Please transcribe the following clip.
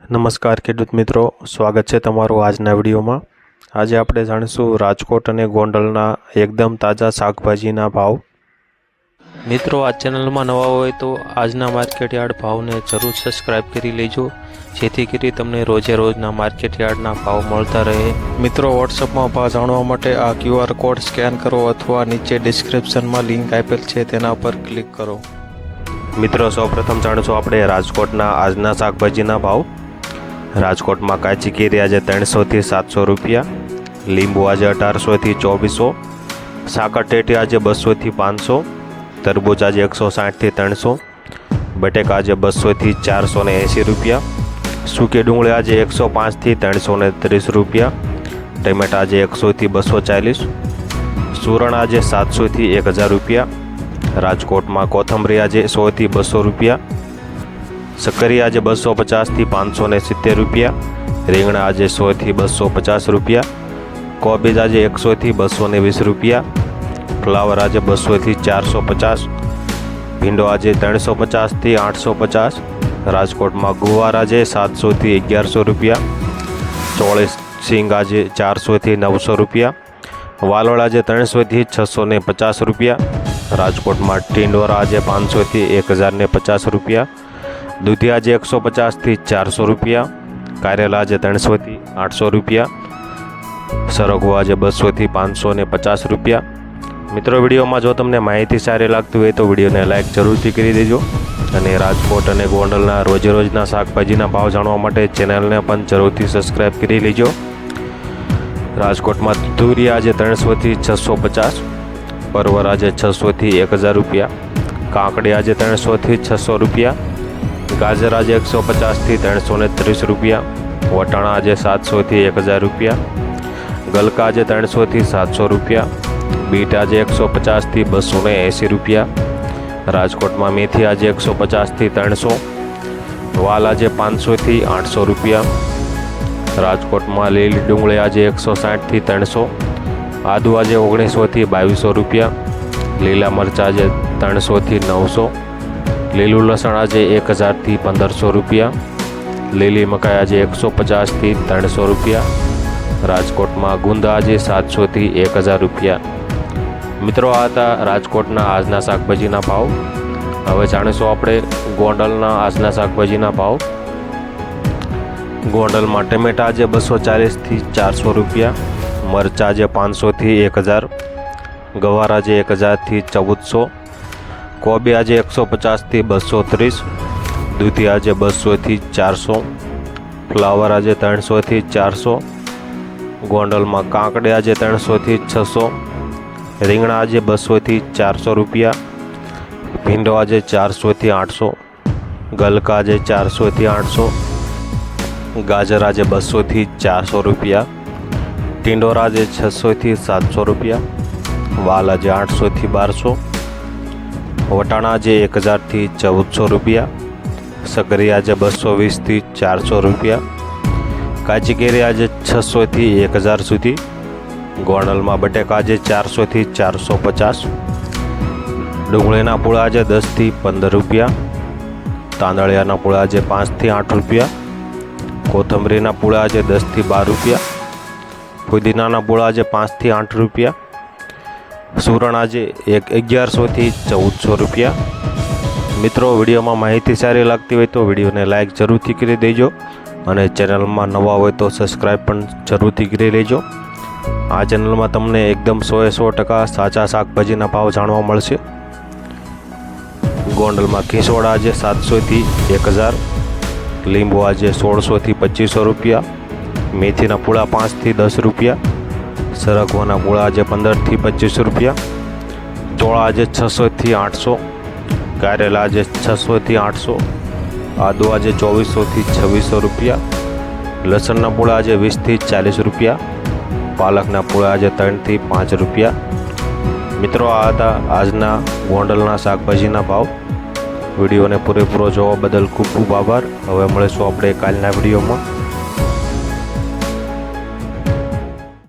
નમસ્કાર ખેડૂત મિત્રો, સ્વાગત છે તમારું આજના વિડીયોમાં। આજે આપણે જાણીશું રાજકોટ અને ગોંડલના એકદમ તાજા શાકભાજીના ભાવ। મિત્રો, આ ચેનલમાં નવા હોય તો આજના માર્કેટ યાર્ડ ભાવને જરૂર સબસ્ક્રાઇબ કરી લેજો, જેથી કરી તમને રોજે રોજના માર્કેટ યાર્ડના ભાવ મળતા રહે। મિત્રો, વોટ્સઅપમાં ભાવ જાણવા માટે આ QR કોડ સ્કેન કરો અથવા નીચે ડિસ્ક્રિપ્શનમાં લિંક આપેલ છે તેના પર ક્લિક કરો। મિત્રો, સૌપ્રથમ જાણીશું આપણે રાજકોટના આજના શાકભાજીના ભાવ। રાજકોટમાં કાચી કેરી આજે 300 થી 700 રૂપિયા, લીંબુ આજે 1800 થી 2400, સાકરટેટી આજે 200 થી 500, તરબૂચ આજે 160 થી 300, બટેકા આજે 200 થી 480 રૂપિયા, સૂકી ડુંગળી આજે 105 થી 330 રૂપિયા, ટમેટા આજે 100 થી 240, સુરણ આજે 700 થી 1000 રૂપિયા, રાજકોટમાં કોથમરી આજે 100 થી 200 રૂપિયા, सकरी आज 250 થી 570 રૂપિયા, રીંગણા આજે 100 થી 250 રૂપિયા, કોબીજ આજે 100 થી 220 રૂપિયા, ફ્લાવર આજે 200 થી 450, ભીંડો આજે 350 થી 850, રાજકોટમાં ગુવાર આજે 700 થી 1100 રૂપિયા, ચોળીસ સિંગ આજે 400 થી 900 રૂપિયા, વાલોળ આજે 300 થી 650 રૂપિયા, રાજકોટમાં ટીંડોરા આજે 500 થી 1050 રૂપિયા, દૂધી આજે 150 થી 400 રૂપિયા, કારેલા આજે 300 થી 800 રૂપિયા, સરગવો આજે 200 થી 550 રૂપિયા। મિત્રો, વિડીયોમાં જો તમને માહિતી સારી લાગતી હોય તો વિડીયોને લાઇક જરૂરથી કરી દેજો અને રાજકોટ અને ગોંડલના રોજે રોજના શાકભાજીના ભાવ જાણવા માટે ચેનલને પણ જરૂરથી સબસ્ક્રાઇબ કરી લેજો। રાજકોટમાં તુરિયા આજે 300 થી 650, પરવર આજે 600 થી 1000 રૂપિયા, કાકડી આજે 300 થી 600 રૂપિયા, गाजर आज 150 થી 330 રૂપિયા, વટાણા આજે 700 થી 1000 રૂપિયા, ગલકા આજે 300 થી 700 રૂપિયા, બીટ આજે 150 થી 280 રૂપિયા, રાજકોટમાં મેથી આજે 150 થી 300, વાલ આજે 500 થી 800 રૂપિયા, રાજકોટમાં લીલી ડુંગળી આજે 160 થી 300, આદુ આજે 1900 થી 2200 રૂપિયા, લીલા મરચાં આજે 300 થી 900, લીલું લસણ આજે 1000 થી 1500 રૂપિયા, લીલી મકાઈ આજે 150 થી 300 રૂપિયા, રાજકોટમાં ગુંદા આજે 700 થી 1000 રૂપિયા। મિત્રો, આ હતા રાજકોટના આજના શાકભાજીના ભાવ। હવે જાણીશું આપણે ગોંડલના આજના શાકભાજીના ભાવ। ગોંડલમાં ટમેટા આજે 240 થી 400 રૂપિયા, મરચાં આજે 500 થી 1000, ગવાર આજે 1000 થી 1400, કોબી આજે 150 થી 230, દૂધી આજે 200 થી 400, ફ્લાવર આજે 300 થી 400, ગોંડલમાં કાંકડી આજે 300 થી 600, રીંગણા આજે 200 થી 400 રૂપિયા, ભીંડો આજે 400 થી 800, ગલકા આજે 400 થી 800, ગાજર આજે 200 થી 400 રૂપિયા, ટીંડોરા આજે 600 થી 700 રૂપિયા, વાલ આજે 800 થી 1200, વટાણા આજે 1000 થી 1400 રૂપિયા, सकरी આજે 220 થી 400 રૂપિયા, કાચી કેરી આજે 600 થી 1000 સુધી, ગોંડલમાં બટેકા આજે 400 થી 450, ડુંગળીના પૂળા આજે 10 થી 15 રૂપિયા, તાંદળિયાના પૂળા આજે 5 થી 8 રૂપિયા, કોથમરીના પૂળા આજે 10 થી 12 રૂપિયા, ફુદીનાના પૂળા આજે 5 થી 8 રૂપિયા, સુરણ આજે 1100 થી 1400 રૂપિયા। મિત્રો, વિડીયોમાં માહિતી સારી લાગતી હોય તો વિડીયોને લાઇક જરૂરથી કરી દેજો અને ચેનલમાં નવા હોય તો સબસ્ક્રાઈબ પણ જરૂરથી કરી લેજો। આ ચેનલમાં તમને એકદમ 100% સાચા શાકભાજીના ભાવ જાણવા મળશે। ગોંડલમાં ખીસોડા આજે 700 થી 1000, લીંબુ આજે 1600 થી 2500 રૂપિયા, મેથીના પૂળા 5 થી 10 રૂપિયા, સરગવાના પૂળા આજે 15 થી 25 રૂપિયા, ચોળા આજે 600 થી 800, કારેલા આજે 600 થી 800, આદુ આજે 2400 થી 2600 રૂપિયા, લસણના પૂળા આજે 20 થી 40 રૂપિયા, પાલકના પૂળા આજે 3 થી 5 રૂપિયા। મિત્રો, આ હતા આજના ગોંડલના શાકભાજીના ભાવ। વિડીયોને પૂરેપૂરો જોવા બદલ ખૂબ ખૂબ આભાર। હવે મળીશું આપણે કાલના વિડીયોમાં।